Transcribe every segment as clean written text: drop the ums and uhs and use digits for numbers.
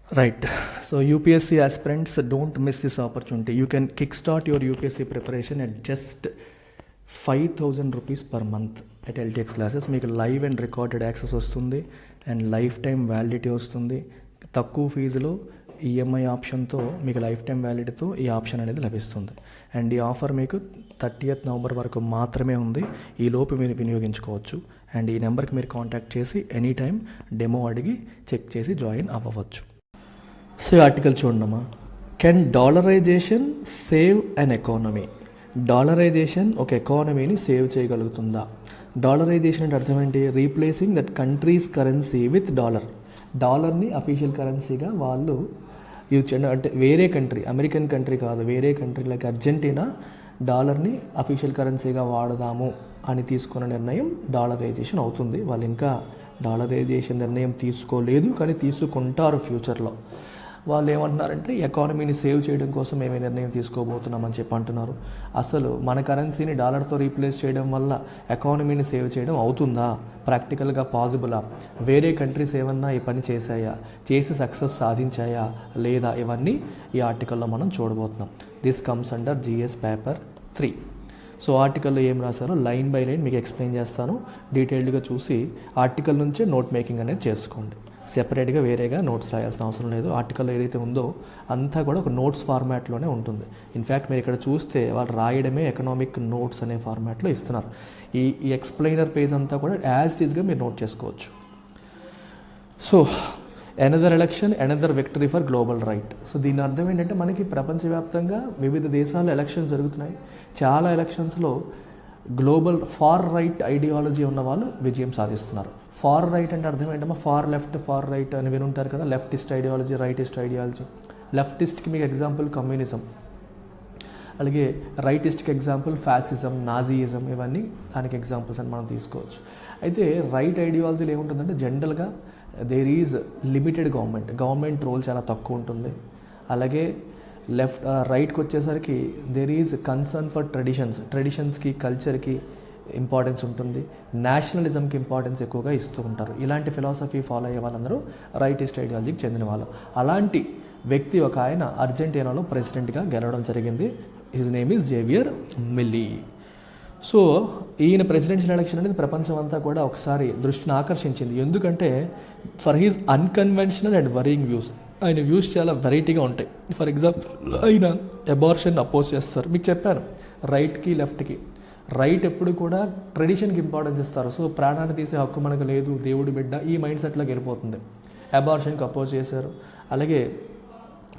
Right. So UPSC aspirants, don't miss this opportunity. You can kickstart your UPSC preparation at just 5,000 rupees per month at LTX classes. మీకు live and recorded access వస్తుంది and life time validity వస్తుంది. తక్కువ ఫీజులో EMI ఆప్షన్తో మీకు life time వ్యాలిడిటీతో ఈ option అనేది లభిస్తుంది. And ఈ offer మీకు 30th నవంబర్ వరకు మాత్రమే ఉంది. ఈ లోపు మీరు వినియోగించుకోవచ్చు. అండ్ ఈ నెంబర్కి మీరు కాంటాక్ట్ చేసి ఎనీ టైం డెమో అడిగి చెక్ చేసి జాయిన్ అవ్వవచ్చు. సో ఆర్టికల్ చూడమ్మా. Can dollarisation save an economy? Dollarisation ఒక ఎకానమీని సేవ్ చేయగలుగుతుందా? డాలరైజేషన్ అంటే అర్థం ఏంటి? Replacing that countries currency with dollar. డాలర్ని అఫీషియల్ కరెన్సీగా వాళ్ళు యూజ్ చేయడం, అంటే వేరే కంట్రీ, అమెరికన్ కంట్రీ కాదు, వేరే కంట్రీ లైక్ అర్జెంటీనా డాలర్ని అఫీషియల్ కరెన్సీగా వాడదాము అని తీసుకున్న నిర్ణయం డాలరైజేషన్ అవుతుంది. వాళ్ళు ఇంకా డాలరైజేషన్ నిర్ణయం తీసుకోలేదు, కానీ తీసుకుంటారు ఫ్యూచర్లో. వాళ్ళు ఏమంటున్నారంటే ఎకానమీని సేవ్ చేయడం కోసం మేమే నిర్ణయం తీసుకోబోతున్నామని చెప్పి అంటున్నారు. అసలు మన కరెన్సీని డాలర్తో రీప్లేస్ చేయడం వల్ల ఎకానమీని సేవ్ చేయడం అవుతుందా? ప్రాక్టికల్గా పాసిబులా? వేరే కంట్రీస్ ఏమన్నా ఈ పని చేశాయా? చేసి సక్సెస్ సాధించాయా లేదా? ఇవన్నీ ఈ ఆర్టికల్లో మనం చూడబోతున్నాం. This comes under GS paper 3. So ఆర్టికల్లో ఏం రాశారో లైన్ బై లైన్ మీకు ఎక్స్ప్లెయిన్ చేస్తాను. డీటెయిల్డ్గా చూసి ఆర్టికల్ నుంచే నోట్ మేకింగ్ అనేది చేసుకోండి. సెపరేట్గా వేరేగా నోట్స్ రాయాల్సిన అవసరం లేదు. ఆర్టికల్ ఏదైతే ఉందో అంతా కూడా ఒక నోట్స్ ఫార్మాట్లోనే ఉంటుంది. ఇన్ఫ్యాక్ట్ మీరు ఇక్కడ చూస్తే వాళ్ళు రాయడమే ఎకనామిక్ నోట్స్ అనే ఫార్మాట్లో ఇస్తున్నారు. ఈ ఎక్స్ప్లెయినర్ పేజ్ అంతా కూడా యాజ్ ఇట్ ఈస్గా మీరు నోట్ చేసుకోవచ్చు. So another election, another victory for global right. So దీని అర్థం ఏంటంటే మనకి ప్రపంచవ్యాప్తంగా వివిధ దేశాల్లో ఎలక్షన్స్ జరుగుతున్నాయి. చాలా ఎలక్షన్స్లో గ్లోబల్ ఫార్ రైట్ ఐడియాలజీ ఉన్న వాళ్ళు విజయం సాధిస్తున్నారు. ఫార్ రైట్ అంటే అర్థం ఏంటమ్మా? ఫార్ లెఫ్ట్, ఫార్ రైట్ అని వినుంటారు కదా. Leftist ideology, rightist ideology. లెఫ్టిస్ట్కి మీకు ఎగ్జాంపుల్ కమ్యూనిజం, అలాగే రైటిస్ట్కి ఎగ్జాంపుల్ ఫ్యాసిజం, నాజీయిజం. ఇవన్నీ దానికి ఎగ్జాంపుల్స్ అని మనం తీసుకోవచ్చు. అయితే రైట్ ఐడియాలజీలో ఏముంటుందంటే జనరల్గా there is limited government role చాలా తక్కువ ఉంటుంది. అలాగే రైట్కి వచ్చేసరికి దేర్ ఈజ్ కన్సర్న్ ఫర్ ట్రెడిషన్స్కి, కల్చర్కి ఇంపార్టెన్స్ ఉంటుంది. నేషనలిజంకి ఇంపార్టెన్స్ ఎక్కువగా ఇస్తూ ఉంటారు. ఇలాంటి ఫిలాసఫీ ఫాలో అయ్యే వాళ్ళందరూ రైటిస్ట్ ఐడియాలజీకి చెందిన వాళ్ళు. అలాంటి వ్యక్తి ఒక ఆయన అర్జెంటీనాలో ప్రెసిడెంట్గా గెలవడం జరిగింది. His name is Javier Milei. So ఈయన ప్రెసిడెన్షియల్ ఎలక్షన్ అనేది ప్రపంచం అంతా కూడా ఒకసారి దృష్టిని ఆకర్షించింది. ఎందుకంటే for his unconventional and worrying views. ఆయన వ్యూస్ చాలా వెరైటీగా ఉంటాయి. ఫర్ ఎగ్జాంపుల్ ఆయన అబార్షన్ అపోజ్ చేస్తారు. మీకు చెప్పాను రైట్కి లెఫ్ట్కి. రైట్ ఎప్పుడు కూడా ట్రెడిషన్కి ఇంపార్టెన్స్ ఇస్తారు. సో ప్రాణాన్ని తీసే హక్కు మనకు లేదు, దేవుడి బిడ్డ, ఈ మైండ్ సెట్లోకి వెళ్ళిపోతుంది. అబార్షన్కి అపోజ్ చేశారు. అలాగే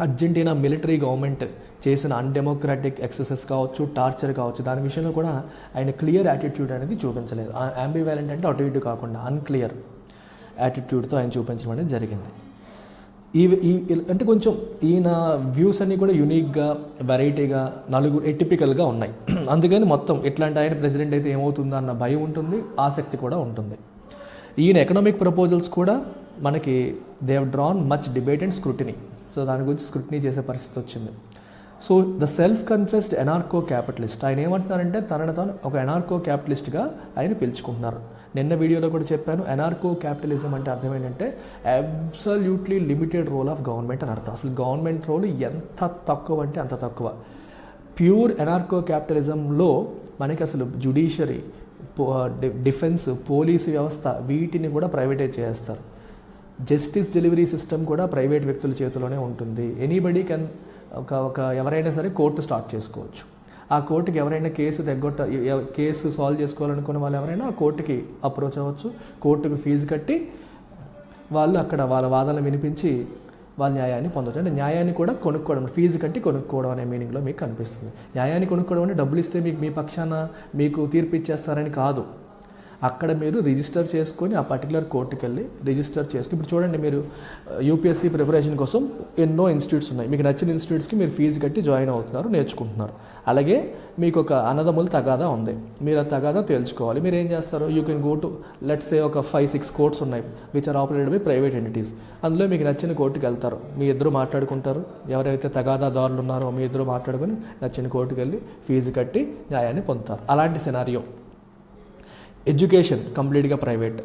అర్జెంటీనా మిలిటరీ గవర్నమెంట్ చేసిన అన్డెమోక్రాటిక్ ఎక్సెసెస్ కావచ్చు, టార్చర్ కావచ్చు, దాని విషయంలో కూడా ఆయన క్లియర్ యాటిట్యూడ్ అనేది చూపించలేదు. అంబివాలెంట్ అంటే అటు ఇటు కాకుండా అన్క్లియర్ యాటిట్యూడ్తో ఆయన చూపించడం అనేది జరిగింది. అంటే కొంచెం ఈయన వ్యూస్ అన్నీ కూడా యూనిక్గా, వెరైటీగా, ఎటిపికల్గా ఉన్నాయి. అందుకని మొత్తం ఇట్లాంటి ఆయన ప్రెసిడెంట్ అయితే ఏమవుతుందో అన్న భయం ఉంటుంది, ఆసక్తి కూడా ఉంటుంది. ఈయన ఎకనామిక్ ప్రపోజల్స్ కూడా మనకి they have drawn much debate and scrutiny. So దాని గురించి స్క్రూటినీ చేసే పరిస్థితి వచ్చింది. So the self confessed anarcho capitalist. ఆయన ఏమంటున్నారంటే తనను తాను ఒక ఎనార్కో క్యాపిటలిస్ట్గా ఆయన పిలుచుకుంటున్నారు. నిన్న వీడియోలో కూడా చెప్పాను, ఎనార్కో క్యాపిటలిజం అంటే అర్థం ఏంటంటే absolutely limited role of government అని అర్థం. అసలు గవర్నమెంట్ రోల్ ఎంత తక్కువ అంటే అంత తక్కువ. ప్యూర్ ఎనార్కో క్యాపిటలిజంలో మనకి అసలు జుడిషియరీ, డిఫెన్స్, పోలీసు వ్యవస్థ వీటిని కూడా ప్రైవేటైజ్ చేస్తారు. జస్టిస్ డెలివరీ సిస్టమ్ కూడా ప్రైవేట్ వ్యక్తుల చేతిలోనే ఉంటుంది. ఎనీబడీ కెన్ ఒక ఎవరైనా సరే కోర్టు స్టార్ట్ చేసుకోవచ్చు. ఆ కోర్టుకి ఎవరైనా కేసు సాల్వ్ చేసుకోవాలనుకున్న వాళ్ళు ఎవరైనా ఆ కోర్టుకి అప్రోచ్ అవ్వచ్చు. కోర్టుకు ఫీజు కట్టి వాళ్ళు అక్కడ వాళ్ళ వాదనలు వినిపించి వాళ్ళ న్యాయాన్ని పొందవచ్చు. అంటే న్యాయాన్ని కూడా కొనుక్కోవడం, ఫీజు కట్టి కొనుక్కోవడం అనే మీనింగ్లో మీకు కనిపిస్తుంది. న్యాయాన్ని కొనుక్కోవడం అంటే డబ్బులు ఇస్తే మీకు మీ పక్షాన మీకు తీర్పు ఇచ్చేస్తారని కాదు. అక్కడ మీరు రిజిస్టర్ చేసుకొని ఆ పర్టికులర్ కోర్టుకి వెళ్ళి రిజిస్టర్ చేసుకుని, ఇప్పుడు చూడండి మీరు యూపీఎస్సీ ప్రిపరేషన్ కోసం ఎన్నో ఇన్స్టిట్యూట్స్ ఉన్నాయి. మీకు నచ్చిన ఇన్స్టిట్యూట్స్కి మీరు ఫీజు కట్టి జాయిన్ అవుతున్నారు, నేర్చుకుంటున్నారు. అలాగే మీకు ఒక అన్నదమ్ముల తగాదా ఉంది, మీరు ఆ తగాదా తేల్చుకోవాలి. మీరు ఏం చేస్తారు? You can go to let's say ఒక 5-6 కోర్ట్స్ ఉన్నాయి which are operated by private entities. అందులో మీకు నచ్చిన కోర్టుకి వెళ్తారు, మీ ఇద్దరు మాట్లాడుకుంటారు. ఎవరైతే తగాదాదారులు ఉన్నారో మీ ఇద్దరు మాట్లాడుకొని నచ్చిన కోర్టుకి వెళ్ళి ఫీజు కట్టి న్యాయాన్ని పొందుతారు. అలాంటి సినారియో. ఎడ్యుకేషన్ కంప్లీట్గా ప్రైవేట్.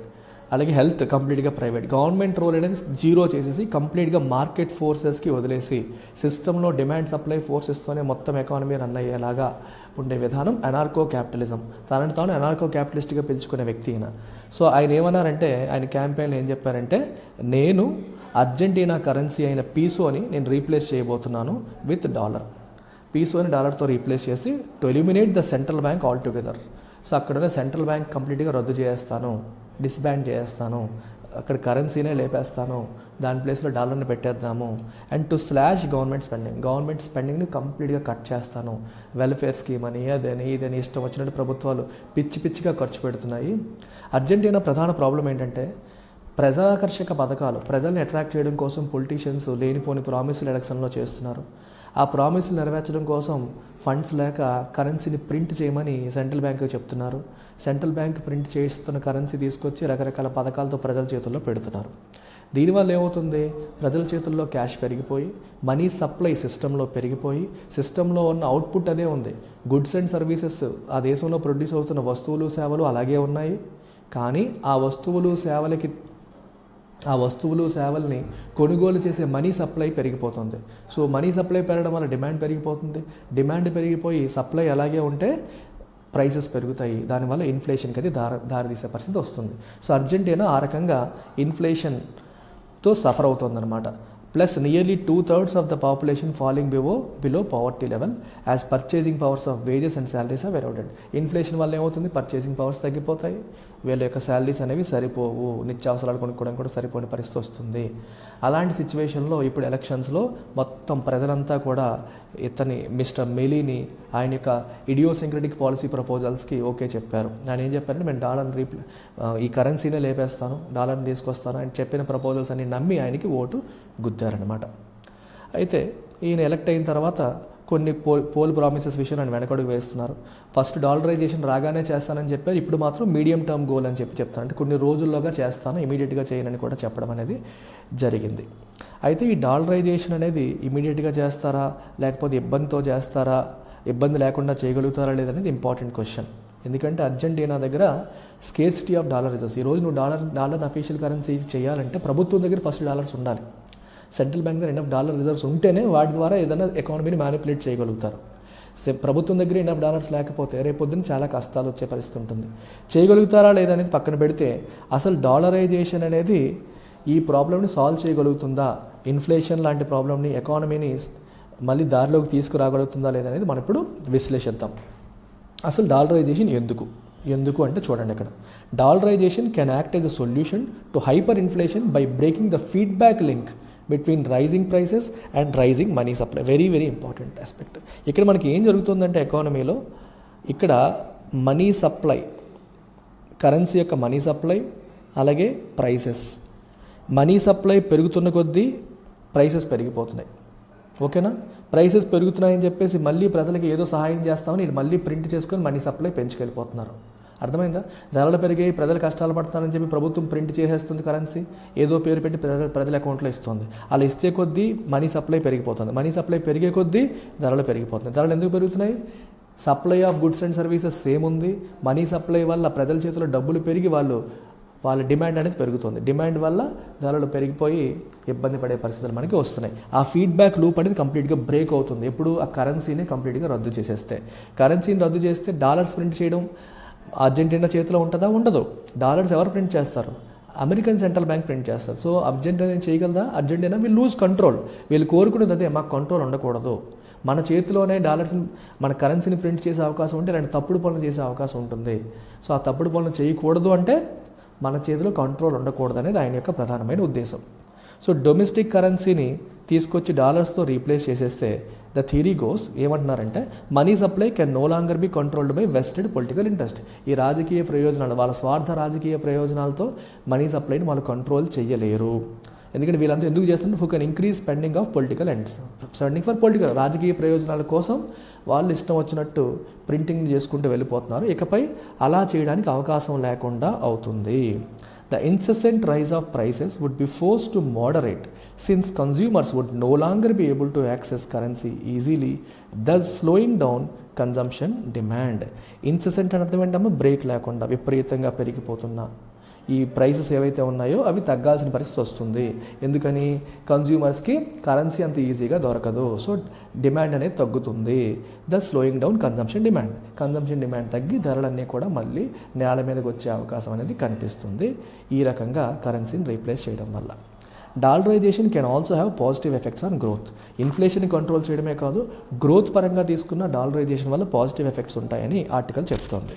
అలాగే హెల్త్ కంప్లీట్గా ప్రైవేట్. గవర్నమెంట్ రోల్ అనేది జీరో చేసేసి కంప్లీట్గా మార్కెట్ ఫోర్సెస్కి వదిలేసి సిస్టంలో డిమాండ్ సప్లై ఫోర్సెస్తోనే మొత్తం ఎకానమీ రన్ అయ్యేలాగా ఉండే విధానం అనార్కో క్యాపిటలిజం. తనని తాను అనార్కో క్యాపిటలిస్ట్గా పిలుచుకునే వ్యక్తి ఈయన. సో ఆయన ఏమన్నారంటే, ఆయన క్యాంపెయిన్లో ఏం చెప్పారంటే, నేను అర్జెంటీనా కరెన్సీ అయిన పీసోని నేను రీప్లేస్ చేయబోతున్నాను విత్ డాలర్. పీసోని డాలర్తో రీప్లేస్ చేసి to eliminate the central bank all together. So అక్కడున్న సెంట్రల్ బ్యాంక్ కంప్లీట్గా రద్దు చేస్తాను, డిస్బ్యాండ్ చేస్తాను, అక్కడ కరెన్సీనే లేపేస్తాను, దాని ప్లేస్లో డాలర్ని పెట్టేద్దాము. అండ్ టు స్లాష్ గవర్నమెంట్ స్పెండింగ్ని కంప్లీట్గా కట్ చేస్తాను. వెల్ఫేర్ స్కీమ్ అని అదని ఇదని ఇష్టం వచ్చినట్టు ప్రభుత్వాలు పిచ్చిగా ఖర్చు పెడుతున్నాయి. అర్జెంటీనా ప్రధాన ప్రాబ్లం ఏంటంటే, ప్రజాకర్షక పథకాలు, ప్రజల్ని అట్రాక్ట్ చేయడం కోసం పొలిటీషియన్స్ లేనిపోని ప్రామిసులు ఎలక్షన్లో చేస్తున్నారు. ఆ ప్రామిసులు నెరవేర్చడం కోసం ఫండ్స్ లేక కరెన్సీని ప్రింట్ చేయమని సెంట్రల్ బ్యాంక్ చెప్తున్నారు. సెంట్రల్ బ్యాంక్ ప్రింట్ చేస్తున్న కరెన్సీ తీసుకొచ్చి రకరకాల పథకాలతో ప్రజల చేతుల్లో పెడుతున్నారు. దీనివల్ల ఏమవుతుంది, ప్రజల చేతుల్లో క్యాష్ పెరిగిపోయి మనీ సప్లై సిస్టంలో పెరిగిపోయి సిస్టంలో ఉన్న అవుట్పుట్ అదే ఉంది. గుడ్స్ అండ్ సర్వీసెస్, ఆ దేశంలో ప్రొడ్యూస్ అవుతున్న వస్తువులు సేవలు అలాగే ఉన్నాయి. కానీ ఆ వస్తువులు సేవల్ని కొనుగోలు చేసే మనీ సప్లై పెరిగిపోతుంది. సో మనీ సప్లై పెరగడం వల్ల డిమాండ్ పెరిగిపోతుంది. డిమాండ్ పెరిగిపోయి సప్లై అలాగే ఉంటే ప్రైసెస్ పెరుగుతాయి. దానివల్ల ఇన్ఫ్లేషన్కి అది దారితీసే పరిస్థితి వస్తుంది. సో అర్జెంటీనా ఆ రకంగా ఇన్ఫ్లేషన్తో సఫర్ అవుతుందన్నమాట. Plus nearly 2/3 of the population falling below poverty level as purchasing powers of wages and salaries are eroded. Inflation వల్ల ఏమవుతుంది, పర్చేసింగ్ పవర్స్ తగ్గిపోతాయి, వీళ్ళ యొక్క శాలరీస్ అనేవి సరిపోవు, నిత్యావసరాలు కొనుక్కోవడం కూడా సరిపోని పరిస్థితి వస్తుంది. అలాంటి సిచ్యువేషన్లో ఇప్పుడు ఎలక్షన్స్లో మొత్తం ప్రజలంతా కూడా మిస్టర్ మెలీని ఆయన యొక్క ఇడియోసింక్రటిక్ పాలసీ ప్రపోజల్స్కి ఓకే చెప్పారు. ఆయన ఏం చెప్పారంటే, మేము డాలర్ని ఈ కరెన్సీనే లేపేస్తాను, డాలర్ని తీసుకొస్తాను ఆయన చెప్పిన ప్రపోజల్స్ అన్ని నమ్మి ఆయనకి ఓటు గుద్దారనమాట. అయితే ఈయన ఎలక్ట్ అయిన తర్వాత కొన్ని పోల్ ప్రామిసెస్ విషయం ఆయన వెనకడుగు వేస్తున్నారు. ఫస్ట్ డాలరైజేషన్ రాగానే చేస్తానని చెప్పారు. ఇప్పుడు మాత్రం మీడియం టర్మ్ గోల్ అని చెప్తాను, అంటే కొన్ని రోజుల్లోగా చేస్తాను, ఇమీడియట్గా చేయనని కూడా చెప్పడం అనేది జరిగింది. అయితే ఈ డాలరైజేషన్ అనేది ఇమీడియట్గా చేస్తారా లేకపోతే ఇబ్బందితో చేస్తారా, ఇబ్బంది లేకుండా చేయగలుగుతారా లేదనేది ఇంపార్టెంట్ క్వశ్చన్. ఎందుకంటే అర్జెంటీనా దగ్గర స్కేర్సిటీ ఆఫ్ డాలర్ రిజర్వ్స్. ఈరోజు నువ్వు డాలర్ అఫీషియల్ కరెన్సీ చేయాలంటే ప్రభుత్వం దగ్గర ఫస్ట్ డాలర్స్ ఉండాలి. సెంట్రల్ బ్యాంక్ దగ్గర ఎనఫ్ డాలర్ రిజర్వ్స్ ఉంటేనే వాటి ద్వారా ఏదైనా ఎకానమీని మ్యానిపులేట్ చేయగలుగుతారు. ప్రభుత్వం దగ్గర ఎనఫ్ డాలర్స్ లేకపోతే రేపొద్దున చాలా కష్టాలు వచ్చే పరిస్థితి ఉంటుంది. చేయగలుగుతారా లేదా అనేది పక్కన పెడితే అసలు డాలరైజేషన్ అనేది ఈ ప్రాబ్లమ్ని సాల్వ్ చేయగలుగుతుందా, ఇన్ఫ్లేషన్ లాంటి ప్రాబ్లమ్ని ఎకానమీని మళ్ళీ దారిలోకి తీసుకురాగలుగుతుందా లేదనేది మనం ఇప్పుడు విశ్లేషిద్దాం. అసలు డాలరైజేషన్ ఎందుకు అంటే చూడండి, ఇక్కడ dollarization can act as a solution to hyper inflation by breaking the feedback link between rising prices and rising money supply. Very important aspect. ఇక్కడ మనకి ఏం జరుగుతుందంటే ఎకానమీలో ఇక్కడ మనీ సప్లై, కరెన్సీ యొక్క మనీ సప్లై అలాగే ప్రైసెస్, మనీ సప్లై పెరుగుతున్న కొద్దీ ప్రైసెస్ పెరిగిపోతున్నాయి. ఓకేనా, ప్రైసెస్ పెరుగుతున్నాయని చెప్పేసి మళ్ళీ ప్రజలకి ఏదో సహాయం చేస్తామని ఇది మళ్ళీ ప్రింట్ చేసుకొని మనీ సప్లై పెంచుకెళ్ళిపోతున్నారు. అర్థమైందా? ధరలు పెరిగాయి, ప్రజలు కష్టాలు పడుతున్నారని చెప్పి ప్రభుత్వం ప్రింట్ చేసేస్తుంది కరెన్సీ, ఏదో పేరు పెట్టి ప్రజల అకౌంట్లో ఇస్తుంది. అలా ఇస్తే కొద్దీ మనీ సప్లై పెరిగిపోతుంది. మనీ సప్లై పెరిగే కొద్దీ ధరలు పెరిగిపోతున్నాయి. ధరలు ఎందుకు పెరుగుతున్నాయి? Supply of goods and services same ఉంది. మనీ సప్లై వల్ల ప్రజల చేతిలో డబ్బులు పెరిగి వాళ్ళ డిమాండ్ అనేది పెరుగుతుంది. డిమాండ్ వల్ల ధరలు పెరిగిపోయి ఇబ్బంది పడే పరిస్థితులు మనకి వస్తున్నాయి. ఆ ఫీడ్బ్యాక్ లూప్ అనేది కంప్లీట్గా బ్రేక్ అవుతుంది ఎప్పుడు ఆ కరెన్సీని కంప్లీట్గా రద్దు చేసేస్తే. కరెన్సీని రద్దు చేస్తే డాలర్స్ ప్రింట్ చేయడం అర్జెంటీనా చేతిలో ఉంటుందా? ఉండదు. డాలర్స్ ఎవరు ప్రింట్ చేస్తారు? అమెరికన్ సెంట్రల్ బ్యాంక్ ప్రింట్ చేస్తారు. సో అర్జెంటీనా చేయగలదా? Argentina will lose control. వీళ్ళు కోరుకునేది అదే, మాకు కంట్రోల్ ఉండకూడదు, మన చేతిలోనే డాలర్స్ మన కరెన్సీని ప్రింట్ చేసే అవకాశం ఉంటే ఇలాంటి తప్పుడు పనులు చేసే అవకాశం ఉంటుంది. సో ఆ తప్పుడు పనులు చేయకూడదు అంటే మన చేతిలో కంట్రోల్ ఉండకూడదు అనేది ఆయన యొక్క ప్రధానమైన ఉద్దేశం. సో డొమెస్టిక్ కరెన్సీని తీసుకొచ్చి డాలర్స్తో రీప్లేస్ చేసేస్తే ద థియరీ గోస్ ఏమంటున్నారంటే money supply can no longer be controlled by vested political interest. ఈ రాజకీయ ప్రయోజనాలు, వాళ్ళ స్వార్థ రాజకీయ ప్రయోజనాలతో మనీ సప్లైని వాళ్ళు కంట్రోల్ చేయలేరు. ఎందుకంటే వీళ్ళంతా ఎందుకు చేస్తున్నారు? Who can increase spending of political ends, spending for political, రాజకీయ ప్రయోజనాల కోసం వాళ్ళు ఇష్టం వచ్చినట్టు ప్రింటింగ్ చేసుకుంటూ వెళ్ళిపోతున్నారు. ఇకపై అలా చేయడానికి అవకాశం లేకుండా అవుతుంది. The incessant rise of prices would be forced to moderate since consumers would no longer be able to access currency easily, thus slowing down consumption demand. Incessant అంటే అర్థం ఏంటమ్మా? బ్రేక్ లేకుండా విపరీతంగా పెరిగిపోతున్నా ఈ ప్రైసెస్ ఏవైతే ఉన్నాయో అవి తగ్గాల్సిన పరిస్థితి వస్తుంది. ఎందుకని? కన్జ్యూమర్స్కి కరెన్సీ అంత ఈజీగా దొరకదు. సో డిమాండ్ అనేది తగ్గుతుంది. The slowing down consumption demand తగ్గి ధరలన్నీ కూడా మళ్ళీ నేల మీదకి వచ్చే అవకాశం అనేది కనిపిస్తుంది ఈ రకంగా కరెన్సీని రీప్లేస్ చేయడం వల్ల. Dollarisation can also have positive effects on growth. Inflation control చేయడమే కాదు, గ్రోత్ పరంగా తీసుకున్న డాలరైజేషన్ వల్ల పాజిటివ్ ఎఫెక్ట్స్ ఉంటాయని ఆర్టికల్ చెప్తోంది.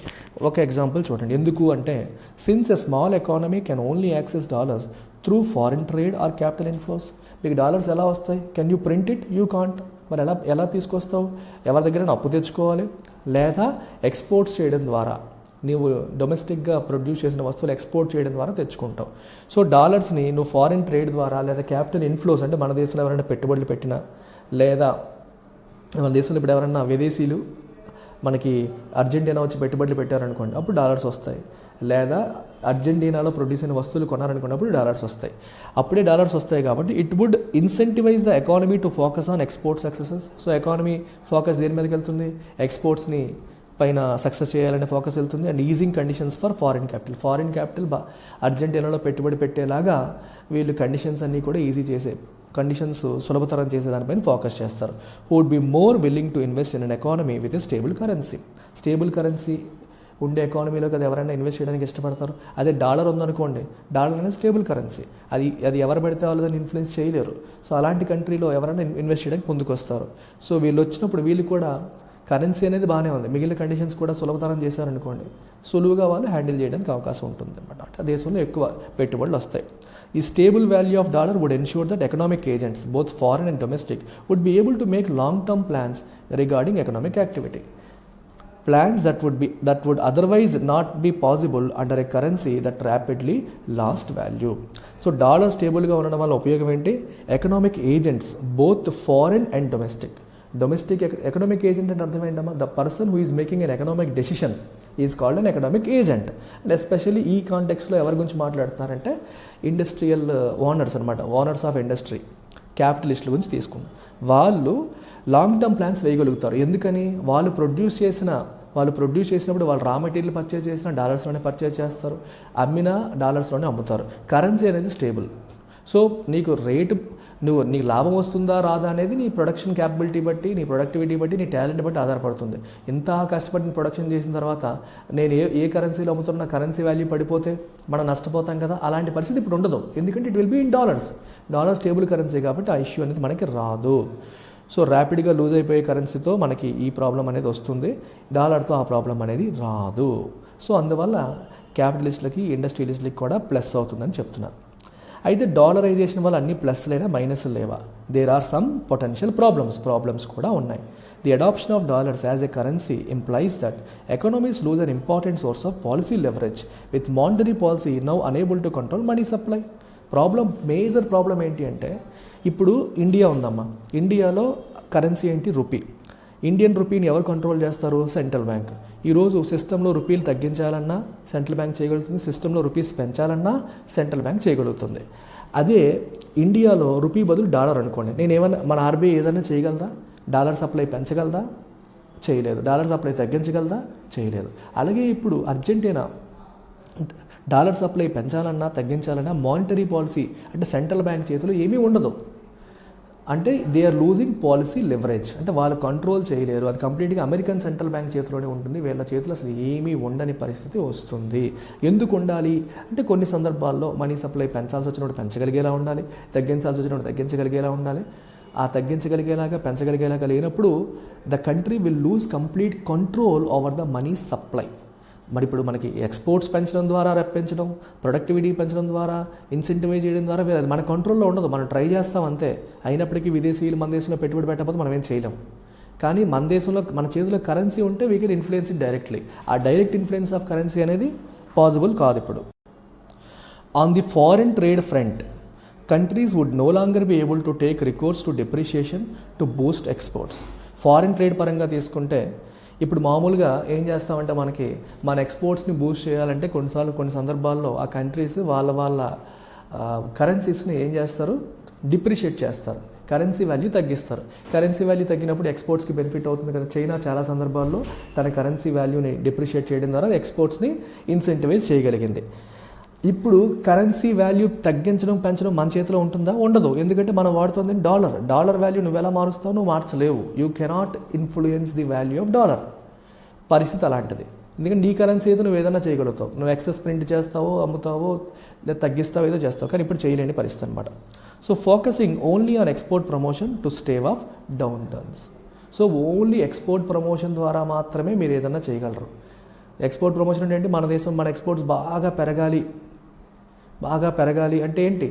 ఒక ఎగ్జాంపుల్ చూడండి. ఎందుకు అంటే, since a small economy can only access dollars through foreign trade are capital inflows. మీకు డాలర్స్ ఎలా వస్తాయి? Can you print it? You can't. మరి ఎలా తీసుకొస్తావు? ఎవరి దగ్గర అప్పు తెచ్చుకోవాలి, లేదా ఎక్స్పోర్ట్స్ చేయడం ద్వారా నీవు డొమెస్టిక్గా ప్రొడ్యూస్ చేసిన వస్తువులు ఎక్స్పోర్ట్ చేయడం ద్వారా తెచ్చుకుంటావు. సో డాలర్స్ని నువ్వు ఫారిన్ ట్రేడ్ ద్వారా లేదా క్యాపిటల్ ఇన్ఫ్లోస్, అంటే మన దేశంలో ఎవరైనా పెట్టుబడులు పెట్టినా, లేదా మన దేశంలో ఇప్పుడు ఎవరైనా విదేశీయులు మనకి అర్జెంటీనా వచ్చి పెట్టుబడులు పెట్టారనుకోండి, అప్పుడు డాలర్స్ వస్తాయి. లేదా అర్జెంటీనాలో ప్రొడ్యూస్ అయిన వస్తువులు కొనారనుకున్నప్పుడు డాలర్స్ వస్తాయి. అప్పుడే డాలర్స్ వస్తాయి కాబట్టి it would incentivise the economy to focus on export successes. So economy focus దేని మీదకి వెళ్తుంది? ఎక్స్పోర్ట్స్ని పైన సక్సెస్ చేయాలనే ఫోకస్ వెళ్తుంది. And easing conditions for foreign capital అర్జెంటీనాలో పెట్టుబడి పెట్టేలాగా వీళ్ళు కండిషన్స్ అన్నీ కూడా ఈజీ చేసే, కండిషన్స్ సులభతరం చేసే దానిపైన ఫోకస్ చేస్తారు. Would be more willing to invest in an economy with a stable currency ఉండే ఎకానమీలో కదా ఎవరైనా ఇన్వెస్ట్ చేయడానికి ఇష్టపడతారు. అదే డాలర్ ఉందనుకోండి, డాలర్ అనేది స్టేబుల్ కరెన్సీ, అది ఎవరు పెడితే వాళ్ళు దాన్ని ఇన్ఫ్లుయెన్స్ చేయలేరు. సో అలాంటి కంట్రీలో ఎవరైనా ఇన్వెస్ట్ చేయడానికి ముందుకు వస్తారు. సో వీళ్ళు వచ్చినప్పుడు వీళ్ళు కూడా కరెన్సీ అనేది బాగానే ఉంది, మిగిలిన కండిషన్స్ కూడా సులభతరం చేశారనుకోండి, సులువుగా వాళ్ళు హ్యాండిల్ చేయడానికి అవకాశం ఉంటుంది అనమాట. అంటే ఆ దేశంలో ఎక్కువ పెట్టుబడులు వస్తాయి. ఈ stable value of dollar would ensure that economic agents both foreign and domestic would be able to make long term plans regarding economic activity. Plans that would otherwise not be possible under a currency that rapidly lost value. So dollar స్టేబుల్గా ఉండడం వల్ల ఉపయోగం ఏంటి? Economic agents both foreign and domestic economic agent అంటే అర్థం ఏంటమ్మా? The person who is making N economic decision is called an economic agent. And especially ఈ కాంటెక్స్లో ఎవరి గురించి మాట్లాడుతున్నారంటే ఇండస్ట్రియల్ ఓనర్స్ అనమాట, ఓనర్స్ ఆఫ్ ఇండస్ట్రీ, క్యాపిటలిస్టుల గురించి తీసుకున్నాం. వాళ్ళు లాంగ్ టర్మ్ ప్లాన్స్ వేయగలుగుతారు. ఎందుకని? వాళ్ళు ప్రొడ్యూస్ చేసినప్పుడు వాళ్ళు రా మెటీరియల్ పర్చేస్ చేసినా డాలర్స్లోనే పర్చేస్ చేస్తారు, అమ్మినా డాలర్స్లోనే అమ్ముతారు. కరెన్సీ అనేది స్టేబుల్. సో నీకు నీకు లాభం వస్తుందా రాదా అనేది నీ ప్రొడక్షన్ క్యాపబిలిటీ బట్టి, నీ ప్రొడక్టివిటీ బట్టి, నీ టాలెంట్ బట్టి ఆధారపడుతుంది. ఇంత కష్టపడి ప్రొడక్షన్ చేసిన తర్వాత నేను ఏ కరెన్సీలో అమ్ముతున్నా కరెన్సీ వాల్యూ పడిపోతే మనం నష్టపోతాం కదా. అలాంటి పరిస్థితి ఇప్పుడు ఉండదు. ఎందుకంటే it will be in dollar stable currency కాబట్టి ఆ ఇష్యూ అనేది మనకి రాదు. సో ర్యాపిడ్గా లూజ్ అయిపోయే కరెన్సీతో మనకి ఈ ప్రాబ్లం అనేది వస్తుంది, డాలర్తో ఆ ప్రాబ్లం అనేది రాదు. సో అందువల్ల క్యాపిటలిస్టులకి, ఇండస్ట్రియలిస్టులకి కూడా ప్లస్ అవుతుందని చెప్తున్నారు. అయితే డాలరైజేషన్ వల్ల అన్ని ప్లస్లైనా మైనస్లు లేవా? There are some potential problems కూడా ఉన్నాయి. The adoption of dollars as a currency implies that economies lose an important source of policy leverage with monetary policy now unable to control money supply. Major problem ఏంటి అంటే, ఇప్పుడు India ఉందమ్మా, ఇండియాలో currency ఏంటి? Rupee. Indian రూపీని ఎవరు control చేస్తారు? Central bank. ఈరోజు సిస్టంలో రూపీలు తగ్గించాలన్నా సెంట్రల్ బ్యాంక్ చేయగలుగుతుంది, సిస్టంలో రూపీస్ పెంచాలన్నా సెంట్రల్ బ్యాంక్ చేయగలుగుతుంది. అదే ఇండియాలో రూపీ బదులు డాలర్ అనుకోండి, మన ఆర్బీఐ ఏదైనా చేయగలదా? డాలర్ సప్లై పెంచగలదా? చేయలేదు. డాలర్ సప్లై తగ్గించగలదా? చేయలేదు. అలాగే ఇప్పుడు అర్జెంటీనా డాలర్ సప్లై పెంచాలన్నా తగ్గించాలన్నా మానిటరీ పాలసీ అంటే సెంట్రల్ బ్యాంక్ చేతిలో ఏమీ ఉండదు. అంటే they are losing policy leverage, అంటే వాళ్ళు కంట్రోల్ చేయలేరు. అది కంప్లీట్గా అమెరికన్ సెంట్రల్ బ్యాంక్ చేతిలోనే ఉంటుంది. వీళ్ళ చేతిలో అసలు ఏమీ ఉండని పరిస్థితి వస్తుంది. ఎందుకు ఉండాలి అంటే, కొన్ని సందర్భాల్లో మనీ సప్లై పెంచాల్సి వచ్చినప్పుడు పెంచగలిగేలా ఉండాలి, తగ్గించాల్సి వచ్చినప్పుడు తగ్గించగలిగేలా ఉండాలి. ఆ తగ్గించగలిగేలాగా పెంచగలిగేలాగా లేనప్పుడు the country will lose complete control over the money supply. మరి ఇప్పుడు మనకి ఎక్స్పోర్ట్స్ పెంచడం ద్వారా పెంచడం, ప్రొడక్టివిటీ పెంచడం ద్వారా, ఇన్సెంటివైజ్ చేయడం ద్వారా అది మన కంట్రోల్లో ఉండదు. మనం ట్రై చేస్తాం అంతే. అయినప్పటికీ విదేశీయులు మన దేశంలో పెట్టుబడి పెట్టకపోతే మనం ఏం చేయలేం. కానీ మన చేతిలో కరెన్సీ ఉంటే we can influence it directly. ఆ డైరెక్ట్ ఇన్ఫ్లుయెన్స్ ఆఫ్ కరెన్సీ అనేది పాసిబుల్ కాదు ఇప్పుడు. On the foreign trade front, countries would no longer be able to take recourse to depreciation to boost exports. Foreign trade పరంగా తీసుకుంటే ఇప్పుడు మామూలుగా ఏం చేస్తామంటే, మన ఎక్స్పోర్ట్స్ని బూస్ట్ చేయాలంటే కొన్ని సందర్భాల్లో ఆ కంట్రీస్ వాళ్ళ కరెన్సీస్ని ఏం చేస్తారు? డిప్రిషియేట్ చేస్తారు, కరెన్సీ వాల్యూ తగ్గిస్తారు. కరెన్సీ వాల్యూ తగ్గినప్పుడు ఎక్స్పోర్ట్స్కి బెనిఫిట్ అవుతుంది కదా. చైనా చాలా సందర్భాల్లో తన కరెన్సీ వాల్యూని డిప్రిషియేట్ చేయడం ద్వారా ఎక్స్పోర్ట్స్ని ఇన్సెంటివైజ్ చేయగలిగింది. ఇప్పుడు కరెన్సీ వాల్యూ తగ్గించడం పెంచడం మన చేతిలో ఉంటుందా? ఉండదు. ఎందుకంటే మనం వాడుతుంది డాలర్ వాల్యూ నువ్వు ఎలా మారుస్తావు? నువ్వు మార్చలేవు. You cannot influence the value of dollar. పరిస్థితి అలాంటిది. ఎందుకంటే నీ కరెన్సీ అయితే నువ్వు ఏదైనా చేయగలుగుతావు. నువ్వు ఎక్సెస్ ప్రింట్ చేస్తావో, అమ్ముతావో, లేదా తగ్గిస్తావో, ఏదో చేస్తావు. కానీ ఇప్పుడు చేయలేని పరిస్థితి అనమాట. So focusing only on export promotion to stave off downturns. So only export promotion ద్వారా మాత్రమే మీరు ఏదైనా చేయగలరు. ఎక్స్పోర్ట్ ప్రమోషన్ అంటే ఏంటి? మన దేశం, మన ఎక్స్పోర్ట్స్ బాగా పెరగాలి అంటే ఏంటి?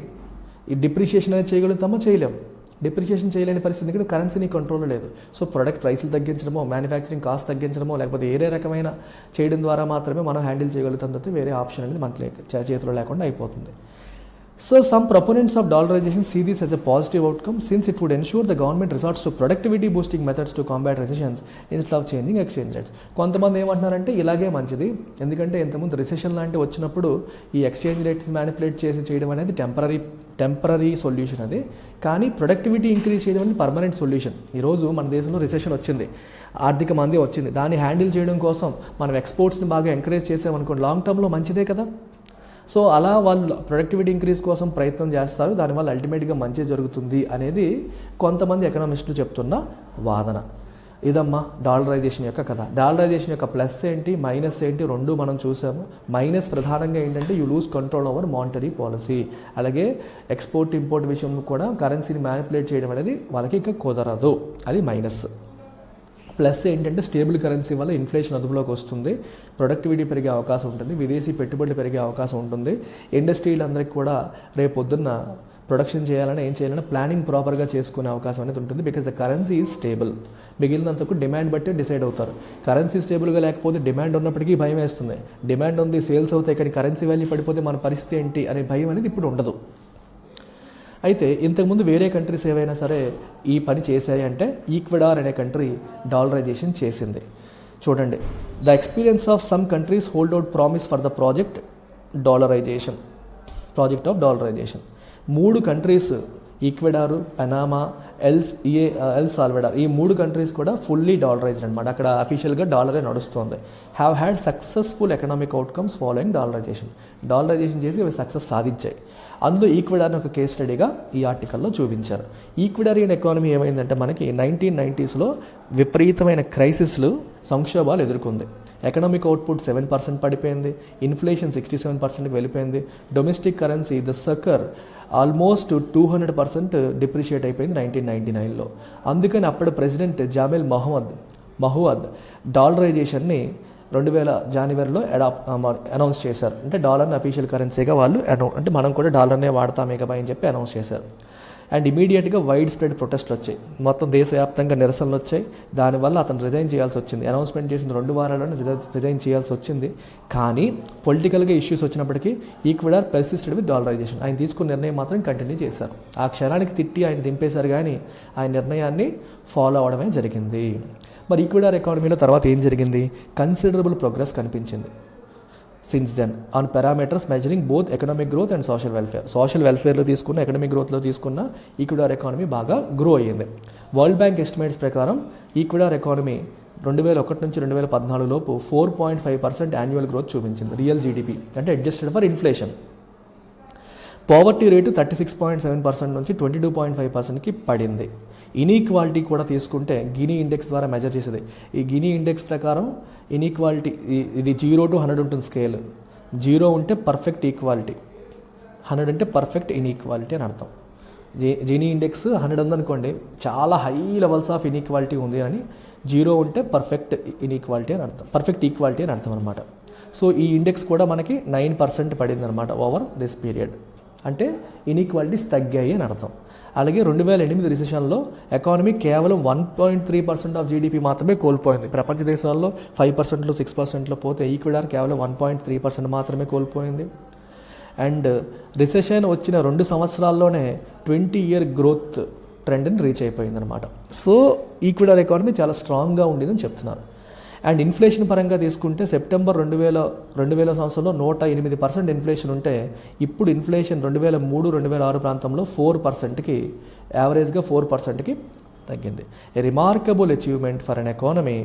ఈ డిప్రిషియేషన్ అనేది చేయగలుగుతామో? చేయలేము. డిప్రిషియేషన్ చేయలేని పరిస్థితి, ఎందుకంటే కరెన్సీ కంట్రోల్ లేదు. సో ప్రొడక్ట్ ప్రైస్లు తగ్గించడమో, మ్యానుఫ్యాక్చరింగ్ కాస్ట్ తగ్గించడమో, లేకపోతే ఏరే రకమైన చేయడం ద్వారా మాత్రమే మనం హ్యాండిల్ చేయగలుగుతాం తప్పితే వేరే ఆప్షన్ అనేది మనకి చేతిలో లేకుండా అయిపోతుంది. So some proponents of dollarization see this as a positive outcome, since it would ensure the government resorts to productivity boosting methods to combat recessions instead of changing exchange rates. కొంతమంది ఏమంటున్నారంటే ఇలాగే మంచిది, ఎందుకంటే ఇంతకుముందు రిసెషన్ లాంటి వచ్చినప్పుడు ఈ exchange rates manipulate చేయడం అనేది టెంపరీ సొల్యూషన్ అది. కానీ ప్రొడక్టివిటీ ఇంక్రీజ్ చేయడం అనేది పర్మనెంట్ సొల్యూషన్. ఈరోజు మన దేశంలో రిసెషన్ వచ్చింది, ఆర్థిక మంది వచ్చింది, దాన్ని హ్యాండిల్ చేయడం కోసం మనం ఎక్స్పోర్ట్స్ని బాగా ఎంకరేజ్ చేసామనుకోండి, లాంగ్ టర్మ్లో మంచిదే కదా. సో అలా వాళ్ళు ప్రొడక్టివిటీ ఇంక్రీజ్ కోసం ప్రయత్నం చేస్తారు, దానివల్ల అల్టిమేట్గా మంచి జరుగుతుంది అనేది కొంతమంది ఎకనామిస్టులు చెప్తున్న వాదన. ఇదమ్మా డాలరైజేషన్ యొక్క కథ. డాలరైజేషన్ యొక్క ప్లస్ ఏంటి, మైనస్ ఏంటి, రెండు మనం చూసాము. మైనస్ ప్రధానంగా ఏంటంటే you lose control over monetary policy. అలాగే ఎక్స్పోర్ట్ ఇంపోర్ట్ విషయంలో కూడా కరెన్సీని మ్యానిపులేట్ చేయడం అనేది వాళ్ళకి ఇంకా కుదరదు, అది మైనస్. ప్లస్ ఏంటంటే స్టేబుల్ కరెన్సీ వల్ల ఇన్ఫ్లేషన్ అదుపులోకి వస్తుంది, ప్రొడక్టివిటీ పెరిగే అవకాశం ఉంటుంది, విదేశీ పెట్టుబడులు పెరిగే అవకాశం ఉంటుంది. ఇండస్ట్రీలందరికీ కూడా రేపు పొద్దున్న ప్రొడక్షన్ చేయాలని ఏం చేయాలన్నా ప్లానింగ్ ప్రాపర్గా చేసుకునే అవకాశం అనేది ఉంటుంది. Because the currency is stable. మిగిలినంతకు డిమాండ్ బట్టి డిసైడ్ అవుతారు. కరెన్సీ స్టేబుల్గా లేకపోతే డిమాండ్ ఉన్నప్పటికీ భయం వేస్తుంది. డిమాండ్ ఉంది, సేల్స్ అవుతాయి, కానీ కరెన్సీ వాల్యూ పడిపోతే మన పరిస్థితి ఏంటి అనే భయం అనేది ఇప్పుడు ఉండదు. అయితే ఇంతకుముందు వేరే కంట్రీస్ ఏవైనా సరే ఈ పని చేశాయి అంటే ఈక్వెడార్ అనే కంట్రీ డాలరైజేషన్ చేసింది. చూడండి, the experience of some countries hold out promise for the project of dollarisation. 3 countries, Ecuador, Panama, El Salvador, ఈ 3 కంట్రీస్ కూడా ఫుల్లీ డాలరైజ్డ్ అనమాట. అక్కడ అఫీషియల్గా డాలరే నడుస్తుంది. Have had successful economic outcomes following dollarisation చేసి అవి సక్సెస్ సాధించాయి. అందులో ఈక్వెడార్ని ఒక కేస్ స్టడీగా ఈ ఆర్టికల్లో చూపించారు. ఈక్వెడారియన్ ఎకానమీ ఏమైందంటే మనకి 1990స్లో విపరీతమైన క్రైసిస్లు, సంక్షోభాలు ఎదుర్కొంది. ఎకనామిక్ అవుట్పుట్ 7% పడిపోయింది, ఇన్ఫ్లేషన్ 67%కి వెళ్ళిపోయింది, domestic currency the sucker almost 200% depreciate అయిపోయింది 1999లో. అందుకని అప్పటి ప్రెసిడెంట్ జామెల్ మహమ్మద్ డాలరైజేషన్ని 2000 జనవరిలో అనౌన్స్ చేశారు. అంటే డాలర్ని అఫీషియల్ కరెన్సీగా వాళ్ళు అంటే మనం కూడా డాలర్నే వాడతామే కదా అని చెప్పి అనౌన్స్ చేశారు. అండ్ ఇమీడియట్గా వైడ్ స్ప్రెడ్ ప్రొటెస్ట్లు వచ్చాయి, మొత్తం దేశవ్యాప్తంగా నిరసనలు వచ్చాయి. దానివల్ల అతను రిజైన్ చేయాల్సి వచ్చింది. అనౌన్స్మెంట్ చేసిన 2 వారాల్లోనే రిజైన్ చేయాల్సి వచ్చింది. కానీ పొలిటికల్గా ఇష్యూస్ వచ్చినప్పటికీ ఈక్వెడార్ పెర్సిస్టెడ్ విత్ డాలరైజేషన్. ఆయన తీసుకున్న నిర్ణయం మాత్రం కంటిన్యూ చేశారు. ఆ క్షణానికి తిట్టి ఆయన దింపేశారు, కానీ ఆయన నిర్ణయాన్ని ఫాలో అవడమే జరిగింది. మరి ఈక్వెడార్ ఎకానమీలో తర్వాత ఏం జరిగింది? కన్సిడరబుల్ ప్రోగ్రెస్ కనిపించింది since then on parameters measuring both economic growth and social వెల్ఫేర్లో తీసుకున్న, ఎకనామిక్ గ్రోత్లో తీసుకున్న ఈక్వెడార్ ఎకానమీ బాగా గ్రో అయ్యింది. వరల్డ్ బ్యాంక్ ఎస్టిమేట్స్ ప్రకారం ఈక్వెడార్ ఎకానమీ 2001 నుంచి 2014 లోపు 4.5% యాన్యువల్ గ్రోత్ చూపించింది. రియల్ జీడిపి అంటే adjusted for inflation. Poverty rate 36.7% నుంచి 22.5%కి పడింది. ఇన్ఈక్వాలిటీ కూడా తీసుకుంటే గినీ ఇండెక్స్ ద్వారా మెజర్ చేసేది. ఈ గినీ ఇండెక్స్ ప్రకారం ఇన్ఈక్వాలిటీ ఇది 0 to 100 ఉంటుంది స్కేల్. 0 ఉంటే పర్ఫెక్ట్ ఈక్వాలిటీ, 100 అంటే పర్ఫెక్ట్ ఇన్ఈక్వాలిటీ అని అర్థం. గినీ ఇండెక్స్ 100 ఉందనుకోండి, చాలా హై లెవెల్స్ ఆఫ్ ఇన్ఈక్వాలిటీ ఉంది అని. 0 ఉంటే పర్ఫెక్ట్ ఈక్వాలిటీ అని అర్థం అనమాట. సో ఈ ఇండెక్స్ కూడా మనకి 9% పడింది అనమాట ఓవర్ దిస్ పీరియడ్. అంటే ఇన్ఈక్వాలిటీస్ తగ్గాయి అని అర్థం. అలాగే 2008 రిసెషన్లో ఎకానమీ కేవలం 1.3% ఆఫ్ జీడిపి మాత్రమే కోల్పోయింది. ప్రపంచ దేశాల్లో 5%, 6%లో పోతే ఈక్వెడార్ కేవలం 1.3% మాత్రమే కోల్పోయింది. అండ్ రిసెషన్ వచ్చిన 2 సంవత్సరాల్లోనే 20-year గ్రోత్ ట్రెండ్ని రీచ్ అయిపోయింది అనమాట. సో ఈక్వెడార్ ఎకానమీ చాలా స్ట్రాంగ్గా ఉండేదని చెప్తున్నారు. అండ్ ఇన్ఫ్లేషన్ పరంగా తీసుకుంటే సెప్టెంబర్ 2000 సంవత్సరంలో 108% ఇన్ఫ్లేషన్ ఉంటే ఇప్పుడు ఇన్ఫ్లేషన్ 2003-2006 ప్రాంతంలో 4%కి యావరేజ్గా 4%కి తగ్గింది. A remarkable achievement for an economy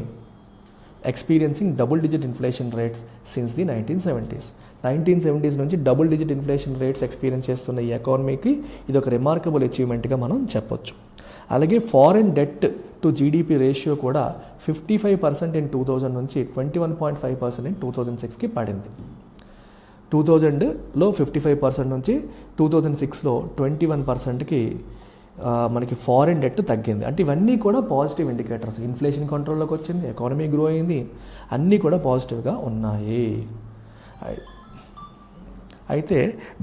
experiencing double digit inflation rates since the 1970s. 1970s నుంచి double digit inflation rates experience చేస్తున్న ఈ ఎకానమీకి ఇది ఒక రిమార్కబుల్ అచీవ్మెంట్గా మనం చెప్పొచ్చు. అలాగే foreign debt to GDP ratio కూడా 55% ఇన్ 2000 నుంచి 21.5% ఇన్ 2006కి పడింది. 2000లో 55% నుంచి 2006లో 21%కి మనకి ఫారెన్ డెట్ తగ్గింది. అంటే ఇవన్నీ కూడా పాజిటివ్ ఇండికేటర్స్. ఇన్ఫ్లేషన్ కంట్రోల్లోకి వచ్చింది, ఎకానమీ గ్రో అయింది, అన్నీ కూడా పాజిటివ్గా ఉన్నాయి. అయితే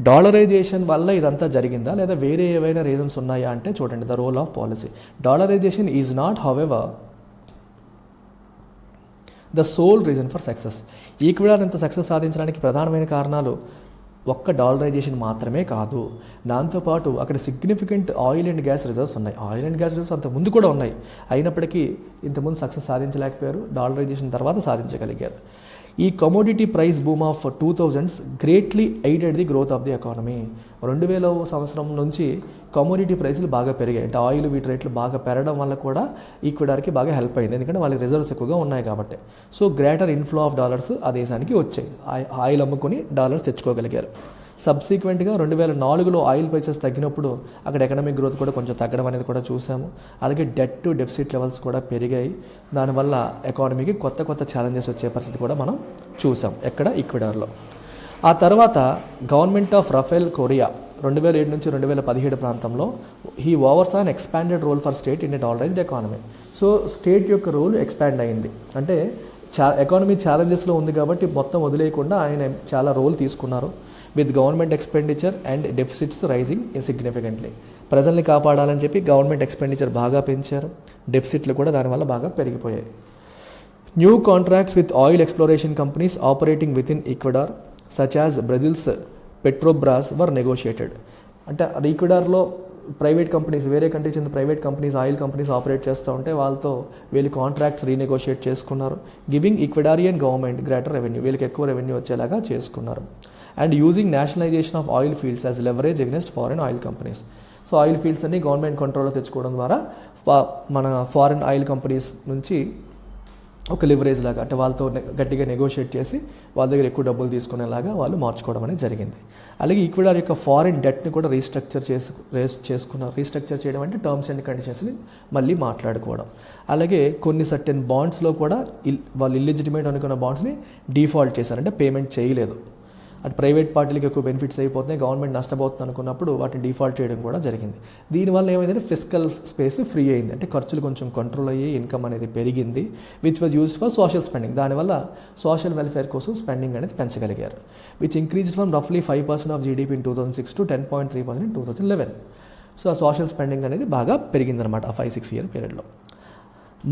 డాలరైజేషన్ వల్ల ఇదంతా జరిగిందా లేదా వేరే ఏవైనా రీజన్స్ ఉన్నాయా అంటే చూడండి, the role of policy. Dollarization is not however the sole reason for success. Ecuador ఇంత సక్సెస్ సాధించడానికి ప్రధానమైన కారణాలు ఒక్క డాలరైజేషన్ మాత్రమే కాదు. దాంతోపాటు అక్కడ significant oil and gas reserves ఉన్నాయి. ఆయిల్ అండ్ గ్యాస్ రిజర్వ్స్ అంత ముందు కూడా ఉన్నాయి, అయినప్పటికీ ఇంతకుముందు సక్సెస్ సాధించలేకపోయారు, డాలరైజేషన్ తర్వాత సాధించగలిగారు. ఈ commodity price boom of 2000s greatly aided the growth of the economy. 2000 సంవత్సరం నుంచి కమోడిటీ ప్రైస్లు బాగా పెరిగాయి. అంటే ఆయిల్ వీటి రేట్లు బాగా పెరగడం వల్ల కూడా ఈక్విడార్కి బాగా హెల్ప్ అయింది, ఎందుకంటే వాళ్ళకి రిజర్వ్స్ ఎక్కువగా ఉన్నాయి కాబట్టి. So greater inflow of dollars ఆ దేశానికి వచ్చాయి, ఆయిల్ అమ్ముకొని డాలర్స్ తెచ్చుకోగలిగారు. సబ్సిక్వెంట్గా 2004లో ఆయిల్ ప్రైసెస్ తగ్గినప్పుడు అక్కడ ఎకనామిక్ గ్రోత్ కూడా కొంచెం తగ్గడం అనేది కూడా చూసాము. అలాగే డెట్ టు డెఫిసిట్ లెవెల్స్ కూడా పెరిగాయి. దానివల్ల ఎకానమీకి కొత్త కొత్త ఛాలెంజెస్ వచ్చే పరిస్థితి కూడా మనం చూసాం ఎక్కడ, ఈక్వెడార్లో. ఆ తర్వాత గవర్నమెంట్ ఆఫ్ రఫేల్ కొరియా 2007 నుంచి 2017 ప్రాంతంలో he oversaw an expanded role for state in a dollarised economy. So state యొక్క రోల్ ఎక్స్పాండ్ అయింది. అంటే ఎకానమీ ఛాలెంజెస్లో ఉంది కాబట్టి మొత్తం వదిలేయకుండా ఆయన చాలా రోల్ తీసుకున్నారు. With government expenditure and deficits rising significantly. ప్రజల్ని కాపాడాలని చెప్పి గవర్నమెంట్ ఎక్స్పెండిచర్ బాగా పెంచారు, డెఫిసిట్లు కూడా దానివల్ల బాగా పెరిగిపోయాయి. New contracts with oil exploration companies operating within Ecuador such as Brazil's Petrobras were negotiated. అంటే ఈక్వెడార్లో ప్రైవేట్ కంపెనీస్, వేరే కంట్రీస్ చెందిన private companies, oil companies operate చేస్తూ ఉంటే వాళ్ళతో వీళ్ళు కాంట్రాక్ట్స్ రీనెగోషియేట్ చేసుకున్నారు. Giving Ecuadorian government greater revenue, వీళ్ళకి ఎక్కువ రెవెన్యూ వచ్చేలాగా చేసుకున్నారు. And using nationalisation of oil fields as leverage against foreign oil companies. So oil fields అన్ని గవర్నమెంట్ కంట్రోల్లో తెచ్చుకోవడం ద్వారా మన ఫారెన్ ఆయిల్ కంపెనీస్ నుంచి ఒక లివరేజ్ లాగా, అంటే వాళ్ళతో గట్టిగా నెగోషియేట్ చేసి వాళ్ళ దగ్గర ఎక్కువ డబ్బులు తీసుకునేలాగా వాళ్ళు మార్చుకోవడం అనేది జరిగింది. అలాగే ఈక్వెడార్ యొక్క ఫారిన్ డెట్ని కూడా రీస్ట్రక్చర్ చేసుకున్నారు. రీస్ట్రక్చర్ చేయడం అంటే టర్మ్స్ అండ్ కండిషన్స్ని మళ్ళీ మాట్లాడుకోవడం. అలాగే కొన్ని సర్టెన్ బాండ్స్లో కూడా వాళ్ళు ఇల్లిజిటిమేట్ అనుకున్న బాండ్స్ని డిఫాల్ట్ చేశారు, అంటే పేమెంట్ చేయలేదు. అటు ప్రైవేట్ పార్టీలకు ఎక్కువ బెనిఫిట్స్ అయిపోతున్నాయి, గవర్నమెంట్ నష్టపోతుంది అనుకున్నప్పుడు వాటిని డిఫాల్ట్ చేయడం కూడా జరిగింది. దీనివల్ల ఏమైందంటే ఫిస్కల్ స్పేస్ ఫ్రీ అయింది, అంటే ఖర్చులు కొంచెం కంట్రోల్ అయ్యి ఇన్కమ్ అనేది పెరిగింది. Which was used for social spending. దానివల్ల సోషల్ వెల్ఫేర్ కోసం స్పెండింగ్ అనేది పెంచగలిగారు. విచ్ ఇంక్రీజ్ ఫ్రమ్ రఫ్లీ 5% of GDP in 2006 to 10.3% in 2011. So ఆ సోషల్ స్పెండింగ్ అనేది బాగా పెరిగిందనమాట ఆ 5-6 year పీరియడ్లో.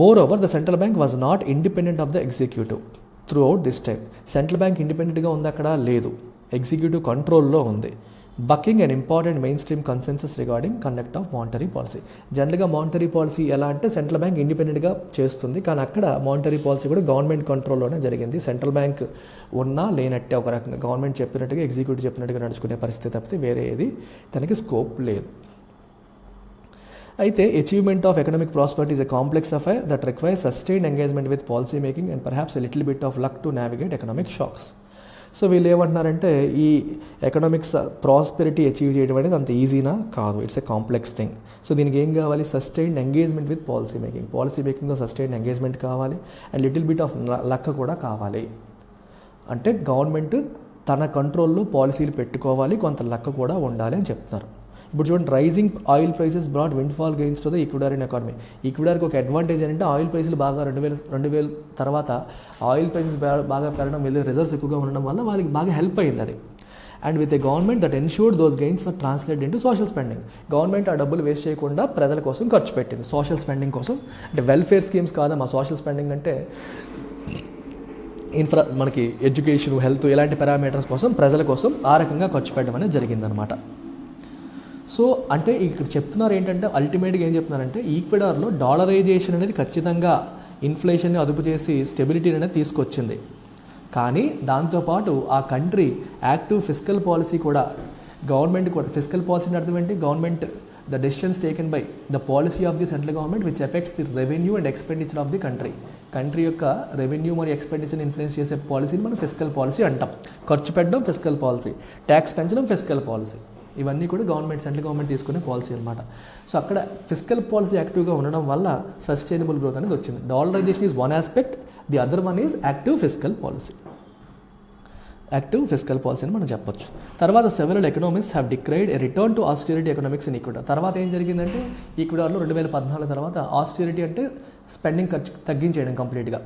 More over the central bank was not independent of the executive throughout this time. Central bank ఇండిపెండెంట్గా ఉంది అక్కడ లేదు, ఎగ్జిక్యూటివ్ కంట్రోల్లో ఉంది. Bucking and important main stream consensus regarding conduct of monetary policy. జనరల్గా మానిటరీ పాలసీ ఎలా అంటే central bank ఇండిపెండెంట్గా చేస్తుంది, కానీ అక్కడ మానిటరీ పాలసీ కూడా గవర్నమెంట్ కంట్రోల్లోనే జరిగింది. సెంట్రల్ బ్యాంక్ ఉన్నా లేనట్టే ఒక రకంగా గవర్నమెంట్ చెప్పినట్టుగా ఎగ్జిక్యూటివ్ చెప్పినట్టుగా నడుచుకునే పరిస్థితి తప్పితే వేరే ఏది తనకి స్కోప్ లేదు. అయితే achievement of economic prosperity is a complex affair that requires sustained engagement with policy making and perhaps a little bit of luck to navigate economic shocks. So వీళ్ళు ఏమంటున్నారంటే ఈ ఎకనామిక్స్ ప్రాస్పెరిటీ అచీవ్ చేయడం అనేది అంత ఈజీనా కాదు, it's a complex thing. So దీనికి ఏం కావాలి? Sustained engagement with policy making. Policy మేకింగ్లో సస్టైన్డ్ ఎంగేజ్మెంట్ కావాలి and little bit of luck కూడా కావాలి. అంటే గవర్నమెంట్ తన కంట్రోల్లో పాలసీలు పెట్టుకోవాలి, కొంత లక్ కూడా ఉండాలి అని చెప్తున్నారు. ఇప్పుడు చూడండి, rising oil prices brought windfall gains to the Ecuadorian economy. ఈక్వెడార్కి ఒక అడ్వాంటేజ్ ఏంటంటే ఆయిల్ ప్రైసులు బాగా 2000 తర్వాత ఆయిల్ ప్రైసెస్ బాగా పెరగడం, వీళ్ళ రిజర్వ్స్ ఎక్కువగా ఉండడం వల్ల వాళ్ళకి బాగా హెల్ప్ అయింది అది. And with a government that ensured those gains for translate into social spending. Government ఆ డబ్బులు వేస్ట్ చేయకుండా ప్రజల కోసం ఖర్చు పెట్టింది, సోషల్ స్పెండింగ్ కోసం. అంటే వెల్ఫేర్ స్కీమ్స్ కాదా మా సోషల్ స్పెండింగ్ అంటే, మనకి ఎడ్యుకేషన్, హెల్త్ ఇలాంటి పారామీటర్స్ కోసం ప్రజల కోసం ఆ రకంగా ఖర్చు పెట్టడం అనేది జరిగిందనమాట. సో అంటే ఇక్కడ చెప్తున్నారు ఏంటంటే, అల్టిమేట్గా ఏం చెప్తున్నారంటే ఈక్వెడార్లో డాలరైజేషన్ అనేది ఖచ్చితంగా ఇన్ఫ్లేషన్ని అదుపు చేసి స్టెబిలిటీ అనేది తీసుకొచ్చింది. కానీ దాంతోపాటు ఆ కంట్రీ యాక్టివ్ ఫిస్కల్ పాలసీ కూడా, గవర్నమెంట్ కూడా ఫిస్కల్ పాలసీ అర్థం ఏంటి? Government the decisions taken by the policy of the central government which effects the revenue and expenditure of the country. Country యొక్క రెవెన్యూ మరియు ఎక్స్పెండిచర్ని ఇన్ఫ్లుయెన్స్ చేసే పాలసీని మనం ఫిస్కల్ పాలసీ అంటాం. ఖర్చు పెట్టడం ఫిస్కల్ పాలసీ, ట్యాక్స్ పెంచడం ఫిస్కల్ పాలసీ. ఇవన్నీ కూడా సెంట్రల్ గవర్నమెంట్ తీసుకునే పాలసీ అనమాట. సో అక్కడ ఫిస్కల్ పాలసీ యాక్టివ్గా ఉండడం వల్ల సస్టైనబుల్ గ్రోత్ అనేది వచ్చింది. Dollarisation is one aspect, the other one is active fiscal policy. Active fiscal policy అని మనం చెప్పొచ్చు. తర్వాత several economics have decried a return to austerity economics in Ecuador. తర్వాత ఏం జరిగిందంటే ఈక్వెడార్లో 2014 తర్వాత ఆస్టెరిటీ అంటే స్పెండింగ్ ఖర్చు తగ్గించేయడం కంప్లీట్గా.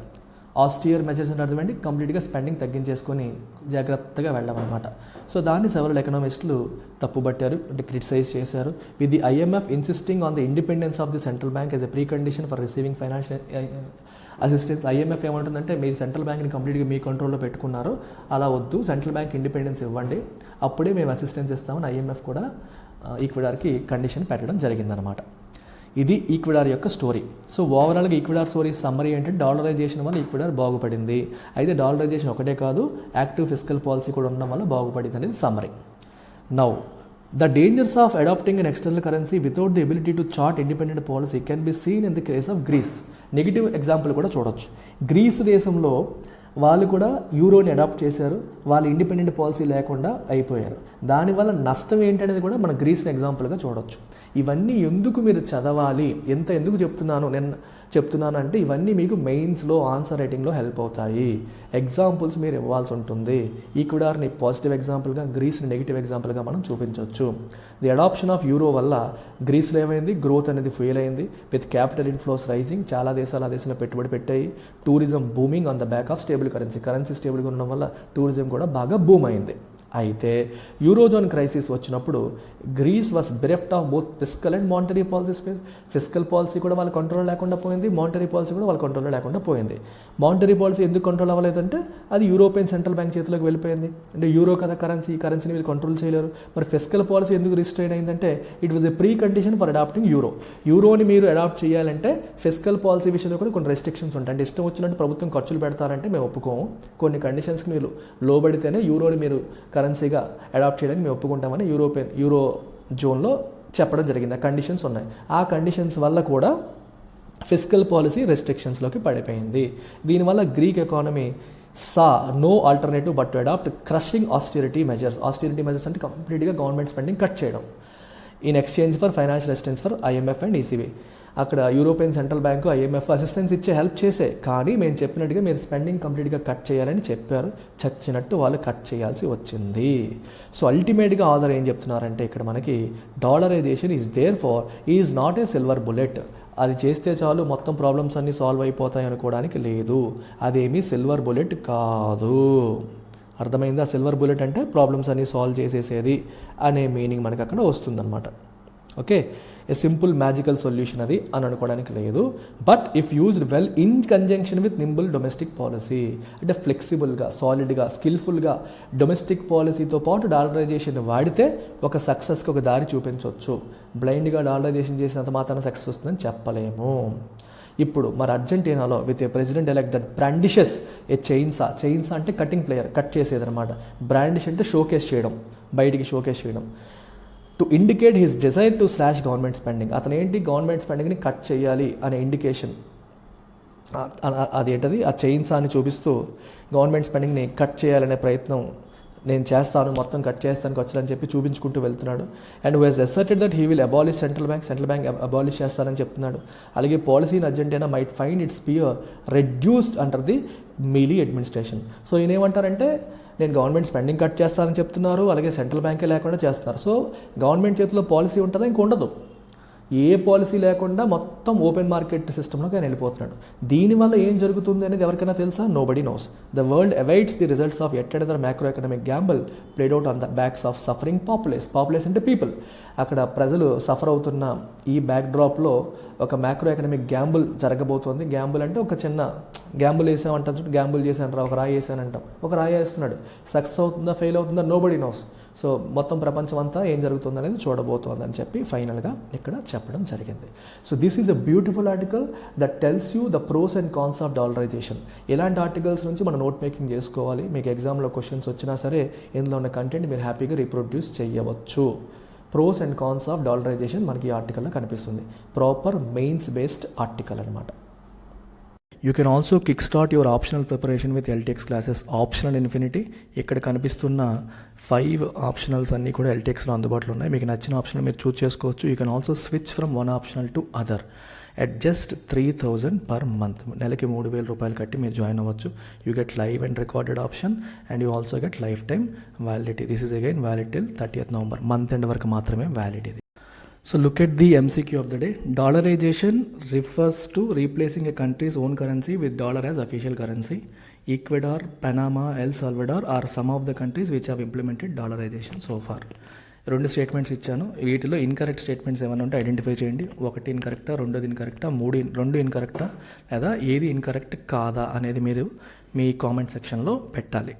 ఆస్టియర్ మెజర్స్ అంటే అర్థమండి కంప్లీట్గా స్పెండింగ్ తగ్గించేసుకొని జాగ్రత్తగా వెళ్ళడం అనమాట. సో దాన్ని సెవెరల్ ఎకనామిస్టులు తప్పుబట్టారు, అంటే క్రిటిసైజ్ చేశారు. With the IMF insisting on the independence of the central bank as a precondition for receiving financial assistance. IMF ఏమంటుందంటే మీరు సెంట్రల్ బ్యాంక్ని కంప్లీట్గా మీ కంట్రోల్లో పెట్టుకున్నారు, అలా వద్దు, సెంట్రల్ బ్యాంక్ ఇండిపెండెన్స్ ఇవ్వండి, అప్పుడే మేము అసిస్టెన్స్ ఇస్తామని ఐఎంఎఫ్ కూడా ఈక్వెడార్కి కండిషన్ పెట్టడం జరిగిందనమాట. ఇది ఈక్వెడార్ యొక్క స్టోరీ. సో ఓవరాల్గా ఈక్వెడార్ స్టోరీ సమ్మరీ ఏంటంటే డాలరైజేషన్ వల్ల ఈక్వెడార్ బాగుపడింది. అయితే డాలరైజేషన్ ఒకటే కాదు, యాక్టివ్ ఫిస్కల్ పాలసీ కూడా ఉండడం వల్ల బాగుపడింది అనేది summary. Now the dangers of adopting an external currency without the ability to chart independent policy can be seen in the case of Greece. Negative example కూడా చూడొచ్చు. గ్రీస్ దేశంలో వాళ్ళు కూడా యూరోని అడాప్ట్ చేశారు, వాళ్ళు ఇండిపెండెంట్ పాలసీ లేకుండా అయిపోయారు. దానివల్ల నష్టం ఏంటనేది కూడా మన గ్రీస్ని ఎగ్జాంపుల్గా చూడొచ్చు. ఇవన్నీ ఎందుకు మీరు చదవాలి, ఎందుకు చెప్తున్నాను అంటే ఇవన్నీ మీకు మెయిన్స్లో ఆన్సర్ రైటింగ్లో హెల్ప్ అవుతాయి. ఎగ్జాంపుల్స్ మీరు ఇవ్వాల్సి ఉంటుంది. ఈక్వెడార్ని పాజిటివ్ ఎగ్జాంపుల్గా, గ్రీస్ని నెగిటివ్ ఎగ్జాంపుల్గా మనం చూపించవచ్చు. ది అడాప్షన్ ఆఫ్ యూరో వల్ల గ్రీస్లో ఏమైంది, గ్రోత్ అనేది ఫెయిల్ అయింది. విత్ క్యాపిటల్ ఇన్ఫ్లోస్ రైజింగ్, చాలా దేశాలు ఆ దేశంలో పెట్టుబడి పెట్టాయి. Tourism booming on the back of stable currency స్టేబుల్గా ఉండడం వల్ల టూరిజం కూడా బాగా బూమ్ అయింది. అయితే యూరోజోన్ క్రైసిస్ వచ్చినప్పుడు Greece was bereft of both fiscal and monetary policies. Fiscal policy కూడా వాళ్ళ కంట్రోల్ లేకుండా పోయింది, మానిటరీ పాలసీ కూడా వాళ్ళ కంట్రోల్లో లేకుండా పోయింది. మానిటరీ పాలసీ ఎందుకు కంట్రోల్ అవ్వలేదంటే అది యూరోపియన్ సెంట్రల్ బ్యాంక్ చేతిలోకి వెళ్ళిపోయింది. అంటే యూరో కదా కరెన్సీని వీళ్ళు కంట్రోల్ చేయలేరు. మరి ఫిస్కల్ పాలసీ ఎందుకు రిస్ట్రైన్ అయిందంటే it was a precondition for adapting యూరోని మీరు అడాప్ట్ చేయాలంటే ఫిస్కల్ పాలసీ విషయంలో కూడా కొన్ని రెస్ట్రిక్షన్స్ ఉంటాయి. అంటే ఇష్టం వచ్చినట్టు ప్రభుత్వం ఖర్చులు పెడతారంటే మేము ఒప్పుకోము, కొన్ని కండిషన్స్కి మీరు లోబడితేనే యూరోని మీరు కరెన్సీగా అడాప్ట్ చేయడానికి మేము ఒప్పుకుంటామని యూరో జోన్లో చెప్పడం జరిగింది. ఆ కండిషన్స్ ఉన్నాయి. ఆ కండిషన్స్ వల్ల కూడా ఫిస్కల్ పాలసీ రెస్ట్రిక్షన్స్లోకి పడిపోయింది. దీనివల్ల Greek economy no alternative but to adopt crushing austerity measures అంటే కంప్లీట్గా గవర్నమెంట్ స్పెండింగ్ కట్ చేయడం in exchange for financial assistance for IMF and ECB. అక్కడ European central bank IMF assistance ఇచ్చే హెల్ప్ చేసే, కానీ మేము చెప్పినట్టుగా మీరు స్పెండింగ్ కంప్లీట్గా కట్ చేయాలని చెప్పారు. చచ్చినట్టు వాళ్ళు కట్ చేయాల్సి వచ్చింది. సో అల్టిమేట్గా ఆధార్ ఏం చెప్తున్నారంటే ఇక్కడ మనకి dollarisation is not a silver bullet. అది చేస్తే చాలు మొత్తం ప్రాబ్లమ్స్ అన్నీ సాల్వ్ అయిపోతాయి అనుకోవడానికి లేదు. అదేమీ సిల్వర్ బుల్లెట్ కాదు. అర్థమైందా? సిల్వర్ బుల్లెట్ అంటే ప్రాబ్లమ్స్ అన్నీ సాల్వ్ చేసేసేది అనే మీనింగ్ మనకి అక్కడ వస్తుందన్నమాట. ఓకే, ఏ సింపుల్ మ్యాజికల్ సొల్యూషన్ అది అని అనుకోవడానికి లేదు. But if used well in conjunction with nimble domestic policy, అంటే ఫ్లెక్సిబుల్గా, సాలిడ్గా, స్కిల్ఫుల్గా డొమెస్టిక్ పాలసీతో పాటు డాలరైజేషన్ వాడితే ఒక సక్సెస్కి ఒక దారి చూపించవచ్చు. బ్లైండ్గా డాలరైజేషన్ చేసినంత మాత్రాన సక్సెస్ వస్తుందని చెప్పలేము. ఇప్పుడు మరి అర్జెంటీనాలో with a president elect that brandishes a chainsaw అంటే కటింగ్ ప్లేయర్, కట్ చేసేదనమాట. బ్రాండిష్ అంటే షోకేస్ చేయడం, బయటికి షోకేస్ చేయడం. To indicate his desire to slash government spending. అతను ఏంటి, గవర్నమెంట్ స్పెండింగ్ని కట్ చేయాలి అనే ఇండికేషన్, అదేంటది ఆ చైన్స్ అని చూపిస్తూ గవర్నమెంట్ స్పెండింగ్ని కట్ చేయాలనే ప్రయత్నం నేను చేస్తాను, మొత్తం కట్ చేస్తాను ఖర్చులని చెప్పి చూపించుకుంటూ వెళ్తున్నాడు. And who he's asserted that he will abolish central bank abolish చేస్తానని చెప్తున్నాడు. అలాగే policy in Argentina might find its peer reduced under the Milei administration. So ఈయన ఏమంటారంటే నేను గవర్నమెంట్ స్పెండింగ్ కట్ చేస్తానని చెప్తున్నారు, అలాగే సెంట్రల్ బ్యాంకే లేకుండా చేస్తున్నారు. సో గవర్నమెంట్ చేతిలో పాలసీ ఉంటుందా, ఇంక ఉండదు. ఏ పాలసీ లేకుండా మొత్తం ఓపెన్ మార్కెట్ సిస్టంలోకి ఆయన వెళ్ళిపోతున్నాడు. దీనివల్ల ఏం జరుగుతుంది అనేది ఎవరికైనా తెలుసా? Nobody knows. The world awaits the results of at another macro economic gamble played out on the backs of suffering populace అంటే పీపుల్. అక్కడ ప్రజలు సఫర్ అవుతున్న ఈ బ్యాక్ డ్రాప్లో ఒక మ్యాక్రో ఎకనామిక్ గ్యాంబుల్ జరగబోతోంది. గ్యాంబుల్ అంటే ఒక చిన్న గ్యాంబుల్ వేసామంటాం, గ్యాంబుల్ చేశానంటారా, ఒక రాయి వేసానంటాం, ఒక రాయి వేస్తున్నాడు. సక్సెస్ అవుతుందా, ఫెయిల్ అవుతుందా, నోబడీ నోస్. సో మొత్తం ప్రపంచం అంతా ఏం జరుగుతుంది అనేది చూడబోతోందని చెప్పి ఫైనల్గా ఇక్కడ చెప్పడం జరిగింది. So this is a beautiful article that tells you the pros and cons of dollarization. ఇలాంటి ఆర్టికల్స్ నుంచి మనం నోట్ మేకింగ్ చేసుకోవాలి. మీకు ఎగ్జామ్లో క్వశ్చన్స్ వచ్చినా సరే ఇందులో ఉన్న కంటెంట్ మీరు హ్యాపీగా రీప్రొడ్యూస్ చేయవచ్చు. Pros and cons of dollarization మనకి ఈ ఆర్టికల్లో కనిపిస్తుంది. ప్రాపర్ మెయిన్స్ బేస్డ్ ఆర్టికల్ అనమాట. You can also kick start your optional preparation with LTX classes optional infinity. ఇక్కడ కనిపిస్తున్న 5 ఆప్షనల్స్ అన్నీ కూడా ఎల్టీఎక్స్లో అందుబాటులో ఉన్నాయి. మీకు నచ్చిన ఆప్షనల్ మీరు చూస్ చేసుకోవచ్చు. You can also switch from one optional to other at just 3,000 per month. నెలకి 3,000 రూపాయలు కట్టి మీరు జాయిన్ అవ్వచ్చు. You get live and recorded option and you also get life time validity. This is again valid till 30th November. Month end వరకు మాత్రమే valid ఇది. So look at the MCQ of the day. Dollarization refers to replacing a country's own currency with dollar as official currency. Ecuador, Panama, El Salvador are some of the countries which have implemented dollarization so far. 2 statements ఇచ్చాను. వీటిలో incorrect statements ఏమైనా ఉంటే identify చేయండి. 1 ఇన్కరెక్టా, 2 ఇన్కరెక్టా, 2 ఇన్కరెక్టా, లేదా ఏది incorrect కాదా అనేది మీరు మీ కామెంట్ సెక్షన్లో పెట్టాలి.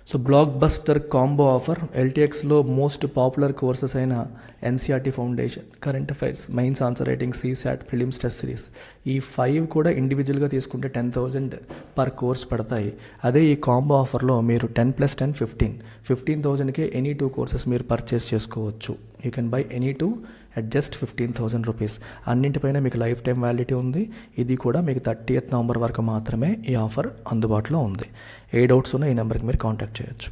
So blockbuster combo offer ఎల్టీఎక్స్లో మోస్ట్ పాపులర్ కోర్సెస్ అయిన NCERT foundation, current affairs, mains answer writing, CSAT, prelims test series, ఈ 5 కూడా ఇండివిజువల్గా తీసుకుంటే 10,000 పర్ కోర్స్ పడతాయి. అదే ఈ కాంబో ఆఫర్లో మీరు 10 + 10 15,000కే ఎనీ 2 కోర్సెస్ మీరు పర్చేస్ చేసుకోవచ్చు. You can buy any 2 at just 15,000 rupees. అన్నింటిపైన మీకు లైఫ్ టైం వ్యాలిడిటీ ఉంది. ఇది కూడా మీకు 30th November వరకు మాత్రమే ఈ ఆఫర్ అందుబాటులో ఉంది. ఏ డౌట్స్ ఉన్నా ఈ నెంబర్కి మీరు కాంటాక్ట్ చేయొచ్చు.